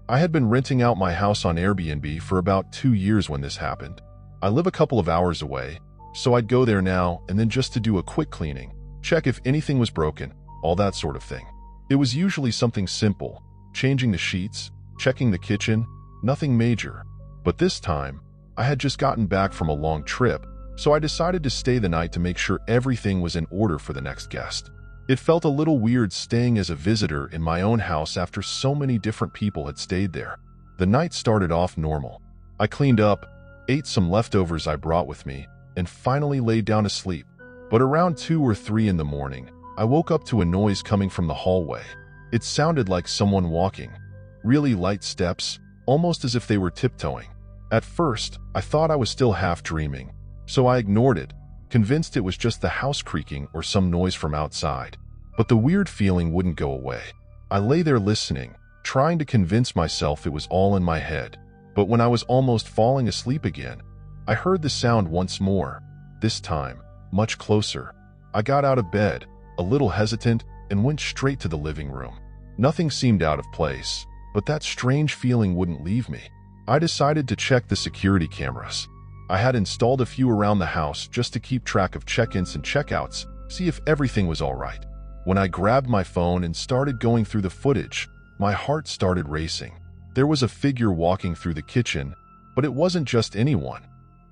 I had been renting out my house on Airbnb for about 2 years when this happened. I live a couple of hours away, so I'd go there now and then just to do a quick cleaning, check if anything was broken, all that sort of thing. It was usually something simple, changing the sheets, checking the kitchen, nothing major. But this time, I had just gotten back from a long trip, so I decided to stay the night to make sure everything was in order for the next guest. It felt a little weird staying as a visitor in my own house after so many different people had stayed there. The night started off normal. I cleaned up, ate some leftovers I brought with me, and finally laid down to sleep. But around 2 or 3 in the morning, I woke up to a noise coming from the hallway. It sounded like someone walking. Really light steps, almost as if they were tiptoeing. At first, I thought I was still half dreaming, so I ignored it, convinced it was just the house creaking or some noise from outside. But the weird feeling wouldn't go away. I lay there listening, trying to convince myself it was all in my head. But when I was almost falling asleep again, I heard the sound once more, this time, much closer. I got out of bed, a little hesitant, and went straight to the living room. Nothing seemed out of place, but that strange feeling wouldn't leave me. I decided to check the security cameras. I had installed a few around the house just to keep track of check-ins and check-outs, see if everything was all right. When I grabbed my phone and started going through the footage, my heart started racing. There was a figure walking through the kitchen, but it wasn't just anyone.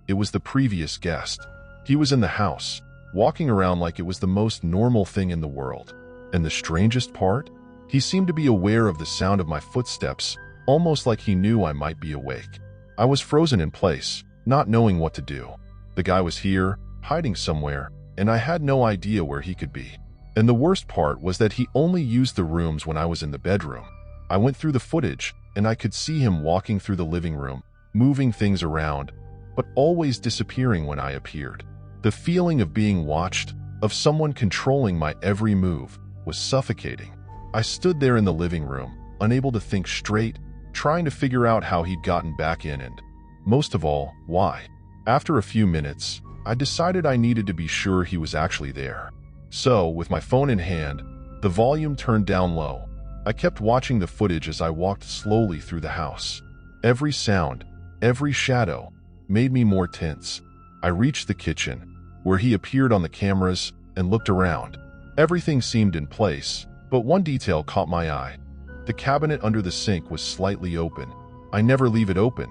It was the previous guest. He was in the house, walking around like it was the most normal thing in the world. And the strangest part? He seemed to be aware of the sound of my footsteps, almost like he knew I might be awake. I was frozen in place, not knowing what to do. The guy was here, hiding somewhere, and I had no idea where he could be. And the worst part was that he only used the rooms when I was in the bedroom. I went through the footage, and I could see him walking through the living room, moving things around, but always disappearing when I appeared. The feeling of being watched, of someone controlling my every move, was suffocating. I stood there in the living room, unable to think straight, trying to figure out how he'd gotten back in and, most of all, why. After a few minutes, I decided I needed to be sure he was actually there. So, with my phone in hand, the volume turned down low. I kept watching the footage as I walked slowly through the house. Every sound, every shadow, made me more tense. I reached the kitchen, where he appeared on the cameras, and looked around. Everything seemed in place, but one detail caught my eye. The cabinet under the sink was slightly open. I never leave it open.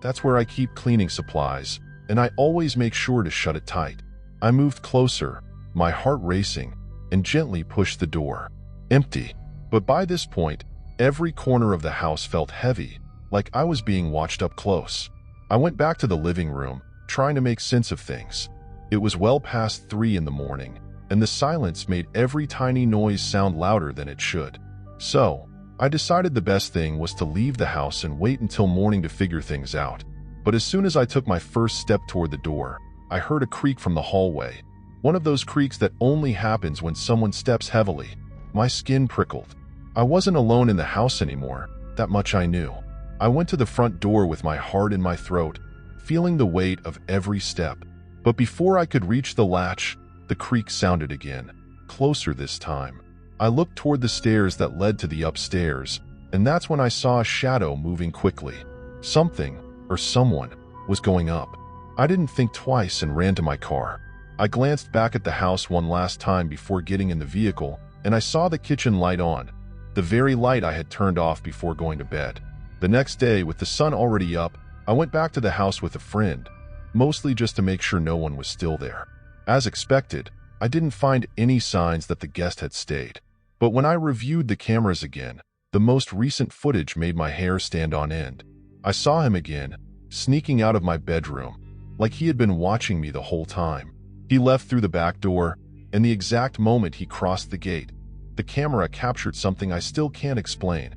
That's where I keep cleaning supplies, and I always make sure to shut it tight. I moved closer, my heart racing, and gently pushed the door. Empty. But by this point, every corner of the house felt heavy, like I was being watched up close. I went back to the living room, trying to make sense of things. It was well past 3 in the morning, and the silence made every tiny noise sound louder than it should. So, I decided the best thing was to leave the house and wait until morning to figure things out. But as soon as I took my first step toward the door, I heard a creak from the hallway. One of those creaks that only happens when someone steps heavily. My skin prickled. I wasn't alone in the house anymore, that much I knew. I went to the front door with my heart in my throat, feeling the weight of every step. But before I could reach the latch, the creak sounded again, closer this time. I looked toward the stairs that led to the upstairs, and that's when I saw a shadow moving quickly. Something, or someone, was going up. I didn't think twice and ran to my car. I glanced back at the house one last time before getting in the vehicle, and I saw the kitchen light on, the very light I had turned off before going to bed. The next day, with the sun already up, I went back to the house with a friend, mostly just to make sure no one was still there. As expected, I didn't find any signs that the guest had stayed. But when I reviewed the cameras again, the most recent footage made my hair stand on end. I saw him again, sneaking out of my bedroom, like he had been watching me the whole time. He left through the back door, and the exact moment he crossed the gate, the camera captured something I still can't explain.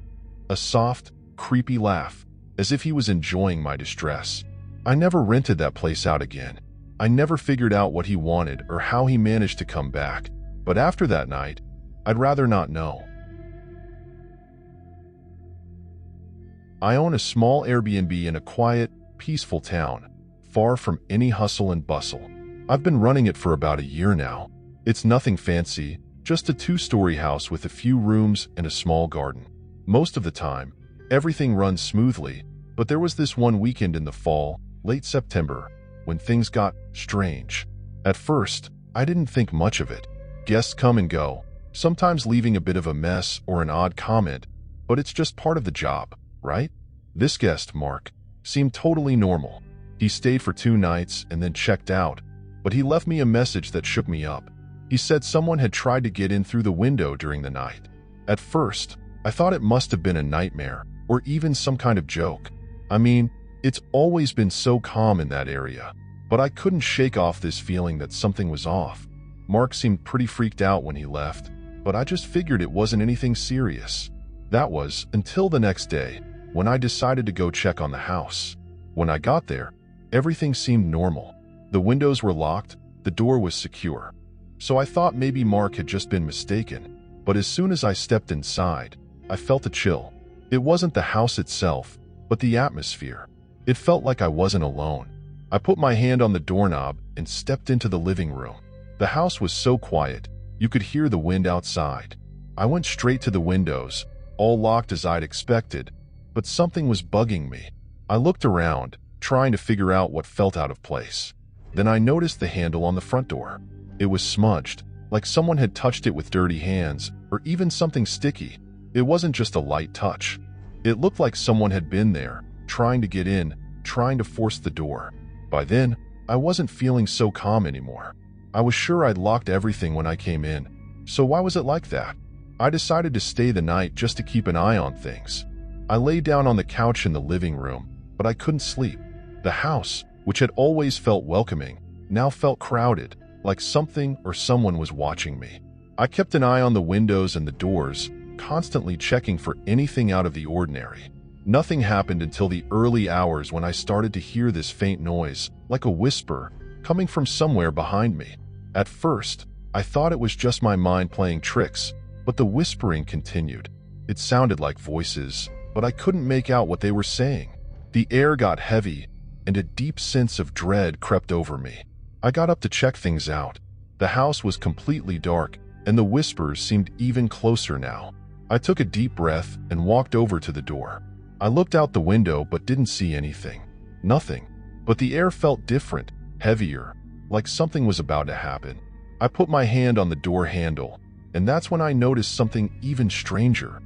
A soft, creepy laugh, as if he was enjoying my distress. I never rented that place out again. I never figured out what he wanted or how he managed to come back. But after that night, I'd rather not know. I own a small Airbnb in a quiet, peaceful town, far from any hustle and bustle. I've been running it for about a year now. It's nothing fancy, just a 2-story house with a few rooms and a small garden. Most of the time, Everything runs smoothly, but there was this one weekend in the fall, late September, when things got strange. At first, I didn't think much of it. Guests come and go, sometimes leaving a bit of a mess or an odd comment, but it's just part of the job, right? This guest, Mark, seemed totally normal. He stayed for 2 nights and then checked out, but he left me a message that shook me up. He said someone had tried to get in through the window during the night. At first, I thought it must have been a nightmare or even some kind of joke. I mean, it's always been so calm in that area, but I couldn't shake off this feeling that something was off. Mark seemed pretty freaked out when he left, but I just figured it wasn't anything serious. That was until the next day, when I decided to go check on the house. When I got there, everything seemed normal. The windows were locked, the door was secure. So I thought maybe Mark had just been mistaken, but as soon as I stepped inside, I felt a chill. It wasn't the house itself, but the atmosphere. It felt like I wasn't alone. I put my hand on the doorknob and stepped into the living room. The house was so quiet, you could hear the wind outside. I went straight to the windows, all locked as I'd expected, but something was bugging me. I looked around, trying to figure out what felt out of place. Then I noticed the handle on the front door. It was smudged, like someone had touched it with dirty hands, or even something sticky. It wasn't just a light touch. It looked like someone had been there, trying to get in, trying to force the door. By then, I wasn't feeling so calm anymore. I was sure I'd locked everything when I came in, so why was it like that? I decided to stay the night just to keep an eye on things. I lay down on the couch in the living room, but I couldn't sleep. The house, which had always felt welcoming, now felt crowded, like something or someone was watching me. I kept an eye on the windows and the doors, constantly checking for anything out of the ordinary. Nothing happened until the early hours when I started to hear this faint noise, like a whisper, coming from somewhere behind me. At first, I thought it was just my mind playing tricks, but the whispering continued. It sounded like voices, but I couldn't make out what they were saying. The air got heavy, and a deep sense of dread crept over me. I got up to check things out. The house was completely dark, and the whispers seemed even closer now. I took a deep breath and walked over to the door. I looked out the window but didn't see anything. Nothing. But the air felt different, heavier, like something was about to happen. I put my hand on the door handle, and that's when I noticed something even stranger.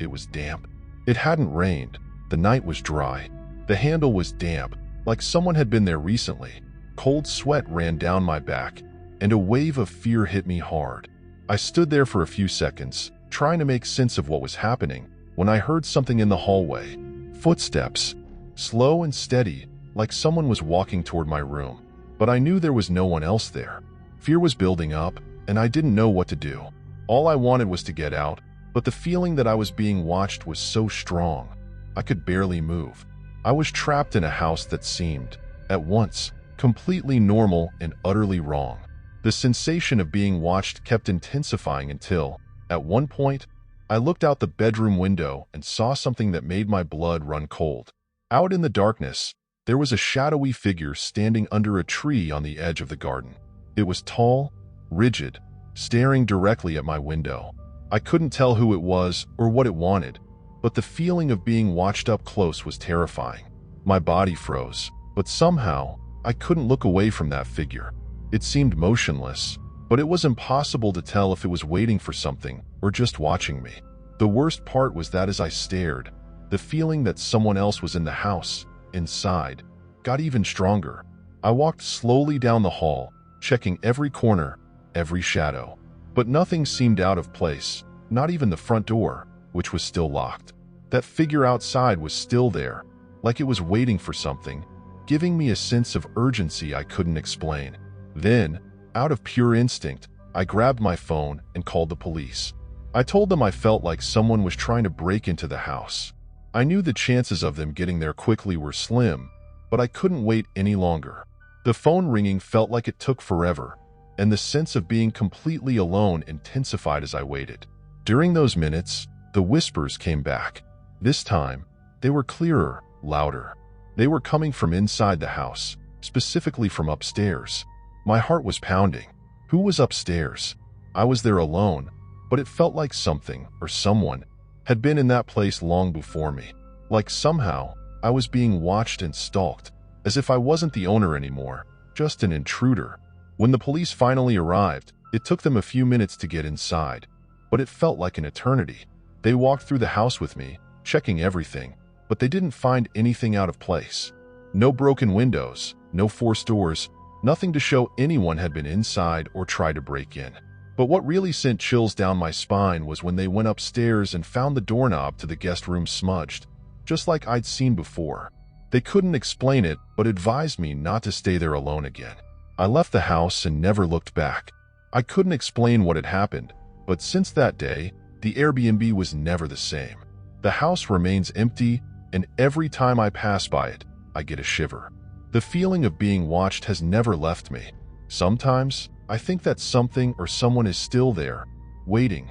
It was damp. It hadn't rained. The night was dry. The handle was damp, like someone had been there recently. Cold sweat ran down my back, and a wave of fear hit me hard. I stood there for a few seconds, trying to make sense of what was happening, when I heard something in the hallway. Footsteps, slow and steady, like someone was walking toward my room. But I knew there was no one else there. Fear was building up, and I didn't know what to do. All I wanted was to get out, but the feeling that I was being watched was so strong. I could barely move. I was trapped in a house that seemed, at once, completely normal and utterly wrong. The sensation of being watched kept intensifying until, at one point, I looked out the bedroom window and saw something that made my blood run cold. Out in the darkness, there was a shadowy figure standing under a tree on the edge of the garden. It was tall, rigid, staring directly at my window. I couldn't tell who it was or what it wanted, but the feeling of being watched up close was terrifying. My body froze, but somehow, I couldn't look away from that figure. It seemed motionless, but it was impossible to tell if it was waiting for something or just watching me. The worst part was that as I stared, the feeling that someone else was in the house, inside, got even stronger. I walked slowly down the hall, checking every corner, every shadow. But nothing seemed out of place, not even the front door, which was still locked. That figure outside was still there, like it was waiting for something, giving me a sense of urgency I couldn't explain. Then, out of pure instinct, I grabbed my phone and called the police. I told them I felt like someone was trying to break into the house. I knew the chances of them getting there quickly were slim, but I couldn't wait any longer. The phone ringing felt like it took forever, and the sense of being completely alone intensified as I waited. During those minutes, the whispers came back. This time, they were clearer, louder. They were coming from inside the house, specifically from upstairs. My heart was pounding. Who was upstairs? I was there alone, but it felt like something, or someone, had been in that place long before me. Like somehow, I was being watched and stalked, as if I wasn't the owner anymore, just an intruder. When the police finally arrived, it took them a few minutes to get inside, but it felt like an eternity. They walked through the house with me, checking everything, but they didn't find anything out of place. No broken windows, no forced doors, nothing to show anyone had been inside or tried to break in. But what really sent chills down my spine was when they went upstairs and found the doorknob to the guest room smudged, just like I'd seen before. They couldn't explain it, but advised me not to stay there alone again. I left the house and never looked back. I couldn't explain what had happened, but since that day, the Airbnb was never the same. The house remains empty, and every time I pass by it, I get a shiver. The feeling of being watched has never left me. Sometimes, I think that something or someone is still there, waiting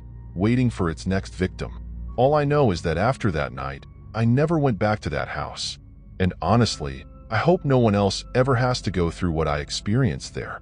for its next victim. All I know is that after that night, I never went back to that house. And honestly, I hope no one else ever has to go through what I experienced there.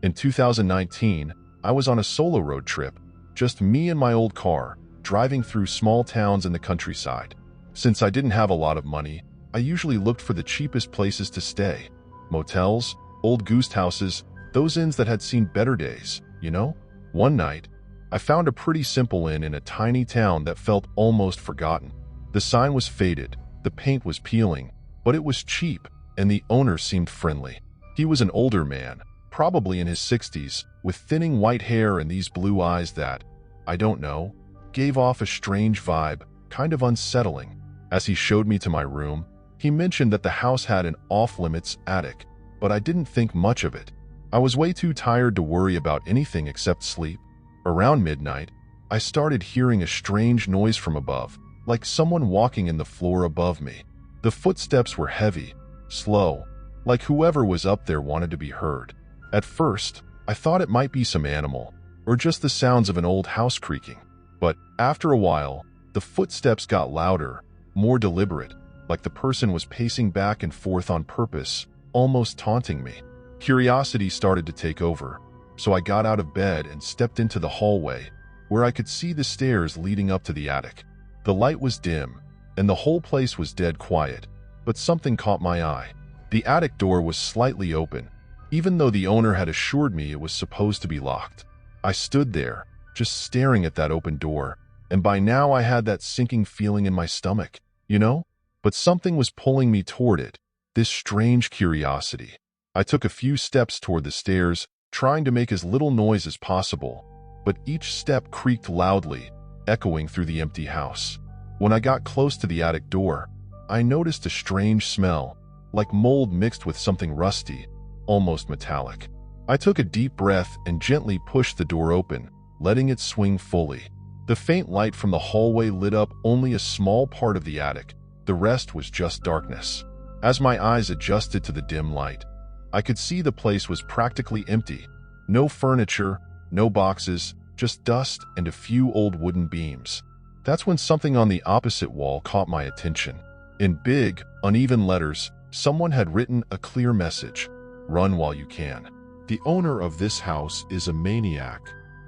In 2019, I was on a solo road trip, just me and my old car, driving through small towns in the countryside. Since I didn't have a lot of money, I usually looked for the cheapest places to stay. Motels, old ghost houses, those inns that had seen better days, you know? One night, I found a pretty simple inn in a tiny town that felt almost forgotten. The sign was faded, the paint was peeling, but it was cheap, and the owner seemed friendly. He was an older man, probably in his 60s, with thinning white hair and these blue eyes that, I don't know, gave off a strange vibe, kind of unsettling. As he showed me to my room, he mentioned that the house had an off-limits attic, but I didn't think much of it. I was way too tired to worry about anything except sleep. Around midnight, I started hearing a strange noise from above, like someone walking in the floor above me. The footsteps were heavy, slow, like whoever was up there wanted to be heard. At first, I thought it might be some animal, or just the sounds of an old house creaking. But after a while, the footsteps got louder, more deliberate, like the person was pacing back and forth on purpose, almost taunting me. Curiosity started to take over, so I got out of bed and stepped into the hallway, where I could see the stairs leading up to the attic. The light was dim, and the whole place was dead quiet, but something caught my eye. The attic door was slightly open, even though the owner had assured me it was supposed to be locked. I stood there, just staring at that open door, and by now I had that sinking feeling in my stomach, you know? But something was pulling me toward it, this strange curiosity. I took a few steps toward the stairs, trying to make as little noise as possible, but each step creaked loudly, echoing through the empty house. When I got close to the attic door, I noticed a strange smell, like mold mixed with something rusty, almost metallic. I took a deep breath and gently pushed the door open, letting it swing fully. The faint light from the hallway lit up only a small part of the attic. The rest was just darkness. As my eyes adjusted to the dim light, I could see the place was practically empty. No furniture, no boxes, just dust and a few old wooden beams. That's when something on the opposite wall caught my attention. In big, uneven letters, someone had written a clear message: "Run while you can. The owner of this house is a maniac."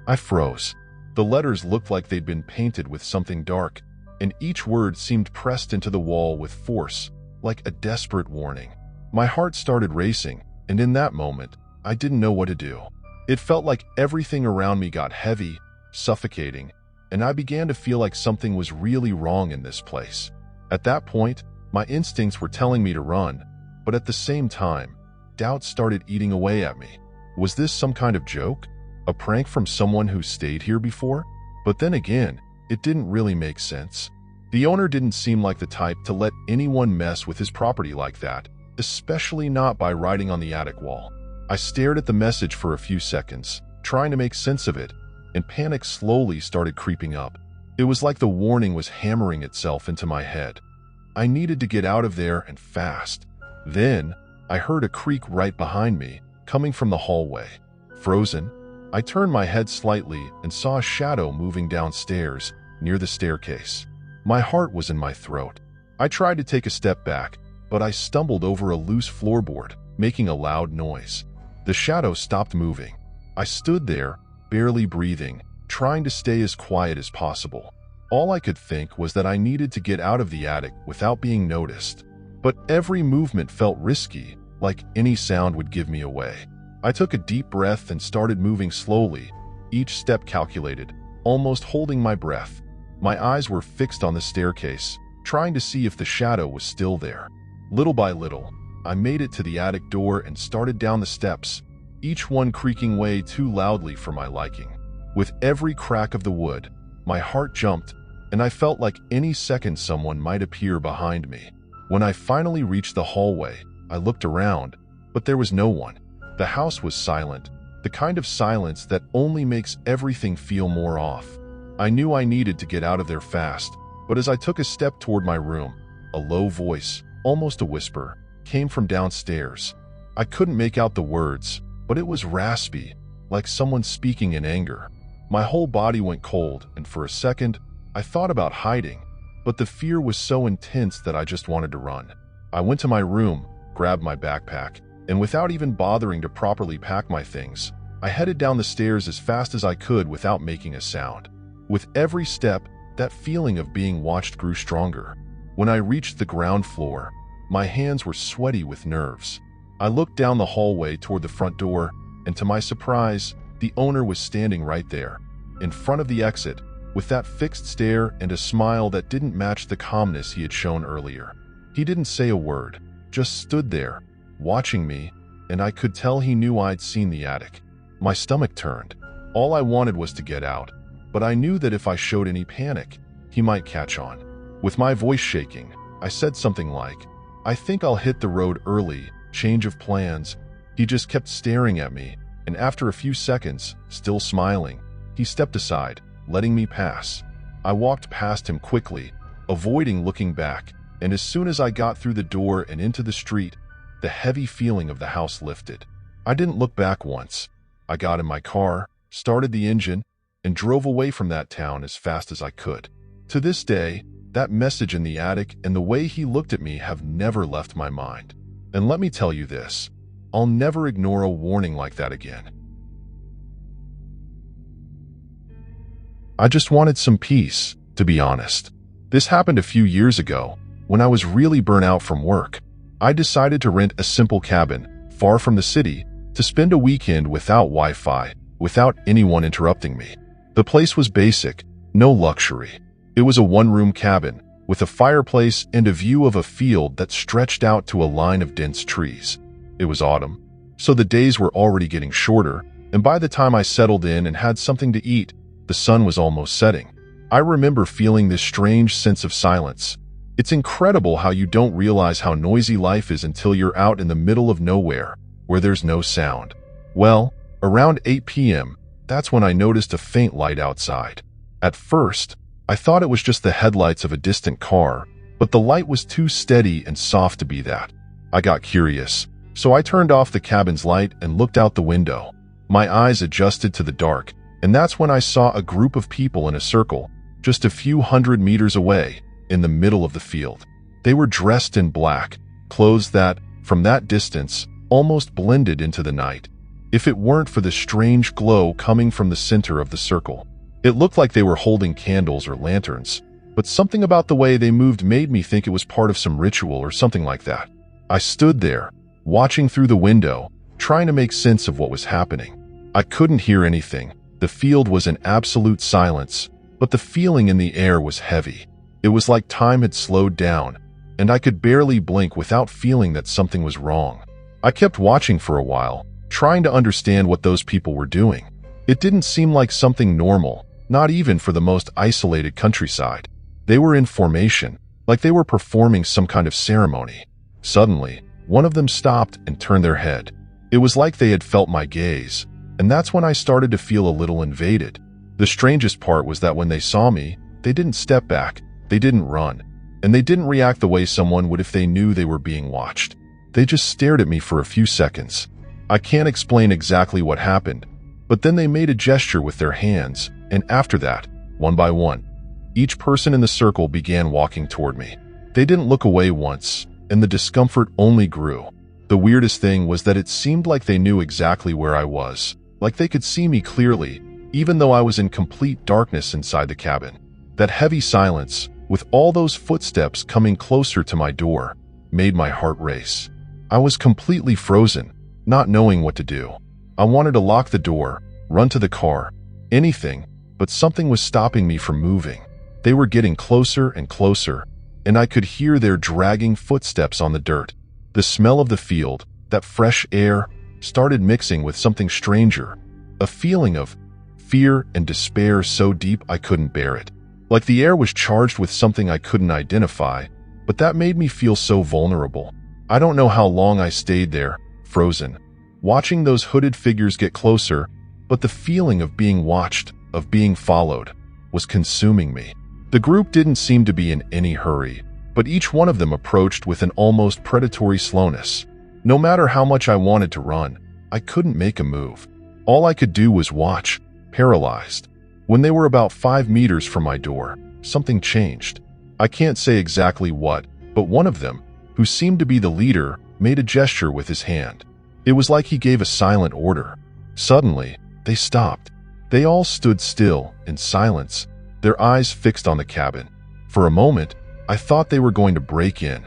I froze. The letters looked like they'd been painted with something dark, and each word seemed pressed into the wall with force, like a desperate warning. My heart started racing, and in that moment, I didn't know what to do. It felt like everything around me got heavy, suffocating, and I began to feel like something was really wrong in this place. At that point, my instincts were telling me to run, but at the same time, doubts started eating away at me. Was this some kind of joke? A prank from someone who stayed here before? But then again, it didn't really make sense. The owner didn't seem like the type to let anyone mess with his property like that, especially not by writing on the attic wall. I stared at the message for a few seconds, trying to make sense of it, and panic slowly started creeping up. It was like the warning was hammering itself into my head. I needed to get out of there and fast. Then, I heard a creak right behind me, coming from the hallway. Frozen, I turned my head slightly and saw a shadow moving downstairs, near the staircase. My heart was in my throat. I tried to take a step back, but I stumbled over a loose floorboard, making a loud noise. The shadow stopped moving. I stood there, barely breathing, trying to stay as quiet as possible. All I could think was that I needed to get out of the attic without being noticed. But every movement felt risky, like any sound would give me away. I took a deep breath and started moving slowly, each step calculated, almost holding my breath. My eyes were fixed on the staircase, trying to see if the shadow was still there. Little by little, I made it to the attic door and started down the steps, each one creaking way too loudly for my liking. With every crack of the wood, my heart jumped, and I felt like any second someone might appear behind me. When I finally reached the hallway, I looked around, but there was no one. The house was silent, the kind of silence that only makes everything feel more off. I knew I needed to get out of there fast, but as I took a step toward my room, a low voice, almost a whisper, came from downstairs. I couldn't make out the words, but it was raspy, like someone speaking in anger. My whole body went cold, and for a second, I thought about hiding, but the fear was so intense that I just wanted to run. I went to my room, grabbed my backpack, and without even bothering to properly pack my things, I headed down the stairs as fast as I could without making a sound. With every step, that feeling of being watched grew stronger. When I reached the ground floor, my hands were sweaty with nerves. I looked down the hallway toward the front door, and to my surprise, the owner was standing right there, in front of the exit, with that fixed stare and a smile that didn't match the calmness he had shown earlier. He didn't say a word, just stood there, watching me, and I could tell he knew I'd seen the attic. My stomach turned. All I wanted was to get out, but I knew that if I showed any panic, he might catch on. With my voice shaking, I said something like, "I think I'll hit the road early, change of plans." He just kept staring at me, and after a few seconds, still smiling, he stepped aside, letting me pass. I walked past him quickly, avoiding looking back, and as soon as I got through the door and into the street, the heavy feeling of the house lifted. I didn't look back once. I got in my car, started the engine, and drove away from that town as fast as I could. To this day, that message in the attic and the way he looked at me have never left my mind. And let me tell you this, I'll never ignore a warning like that again. I just wanted some peace, to be honest. This happened a few years ago, when I was really burnt out from work. I decided to rent a simple cabin, far from the city, to spend a weekend without Wi-Fi, without anyone interrupting me. The place was basic, no luxury. It was a one-room cabin, with a fireplace and a view of a field that stretched out to a line of dense trees. It was autumn, so the days were already getting shorter, and by the time I settled in and had something to eat, the sun was almost setting. I remember feeling this strange sense of silence. It's incredible how you don't realize how noisy life is until you're out in the middle of nowhere, where there's no sound. Well, around 8 p.m., that's when I noticed a faint light outside. At first, I thought it was just the headlights of a distant car, but the light was too steady and soft to be that. I got curious, so I turned off the cabin's light and looked out the window. My eyes adjusted to the dark, and that's when I saw a group of people in a circle, just a few hundred meters away, in the middle of the field. They were dressed in black, clothes that, from that distance, almost blended into the night. If it weren't for the strange glow coming from the center of the circle, it looked like they were holding candles or lanterns, but something about the way they moved made me think it was part of some ritual or something like that. I stood there, watching through the window, trying to make sense of what was happening. I couldn't hear anything. The field was in absolute silence, but the feeling in the air was heavy. It was like time had slowed down, and I could barely blink without feeling that something was wrong. I kept watching for a while, trying to understand what those people were doing. It didn't seem like something normal, not even for the most isolated countryside. They were in formation, like they were performing some kind of ceremony. Suddenly, one of them stopped and turned their head. It was like they had felt my gaze, and that's when I started to feel a little invaded. The strangest part was that when they saw me, they didn't step back, they didn't run, and they didn't react the way someone would if they knew they were being watched. They just stared at me for a few seconds. I can't explain exactly what happened, but then they made a gesture with their hands, and after that, one by one, each person in the circle began walking toward me. They didn't look away once, and the discomfort only grew. The weirdest thing was that it seemed like they knew exactly where I was, like they could see me clearly, even though I was in complete darkness inside the cabin. That heavy silence, with all those footsteps coming closer to my door, made my heart race. I was completely frozen, not knowing what to do. I wanted to lock the door, run to the car, anything, but something was stopping me from moving. They were getting closer and closer, and I could hear their dragging footsteps on the dirt. The smell of the field, that fresh air, started mixing with something stranger, a feeling of fear and despair so deep I couldn't bear it. Like the air was charged with something I couldn't identify, but that made me feel so vulnerable. I don't know how long I stayed there, frozen, watching those hooded figures get closer, but the feeling of being watched, of being followed, was consuming me. The group didn't seem to be in any hurry, but each one of them approached with an almost predatory slowness. No matter how much I wanted to run, I couldn't make a move. All I could do was watch, paralyzed. When they were about 5 meters from my door, something changed. I can't say exactly what, but one of them, who seemed to be the leader, made a gesture with his hand. It was like he gave a silent order. Suddenly, they stopped. They all stood still, in silence, their eyes fixed on the cabin. For a moment, I thought they were going to break in,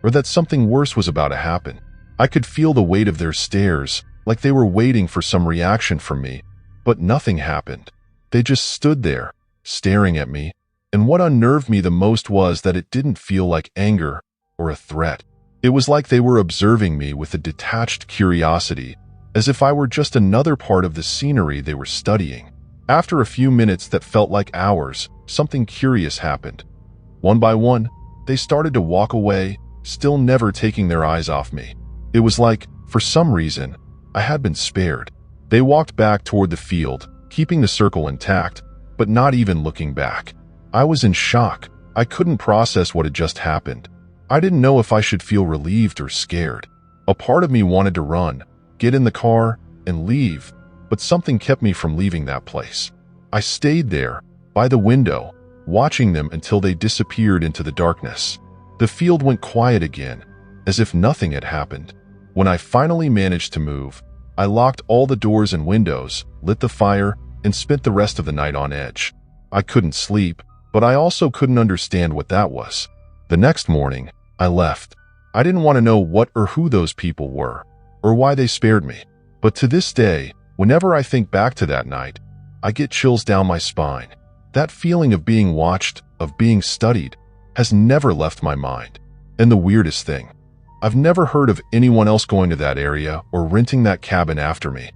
or that something worse was about to happen. I could feel the weight of their stares, like they were waiting for some reaction from me, but nothing happened. They just stood there, staring at me, and what unnerved me the most was that it didn't feel like anger or a threat. It was like they were observing me with a detached curiosity, as if I were just another part of the scenery they were studying. After a few minutes that felt like hours, something curious happened. One by one, they started to walk away, still never taking their eyes off me. It was like, for some reason, I had been spared. They walked back toward the field, keeping the circle intact, but not even looking back. I was in shock. I couldn't process what had just happened. I didn't know if I should feel relieved or scared. A part of me wanted to run, get in the car, and leave, but something kept me from leaving that place. I stayed there, by the window, watching them until they disappeared into the darkness. The field went quiet again, as if nothing had happened. When I finally managed to move, I locked all the doors and windows, lit the fire, and spent the rest of the night on edge. I couldn't sleep, but I also couldn't understand what that was. The next morning, I left. I didn't want to know what or who those people were, or why they spared me. But to this day, whenever I think back to that night, I get chills down my spine. That feeling of being watched, of being studied, has never left my mind. And the weirdest thing, I've never heard of anyone else going to that area or renting that cabin after me.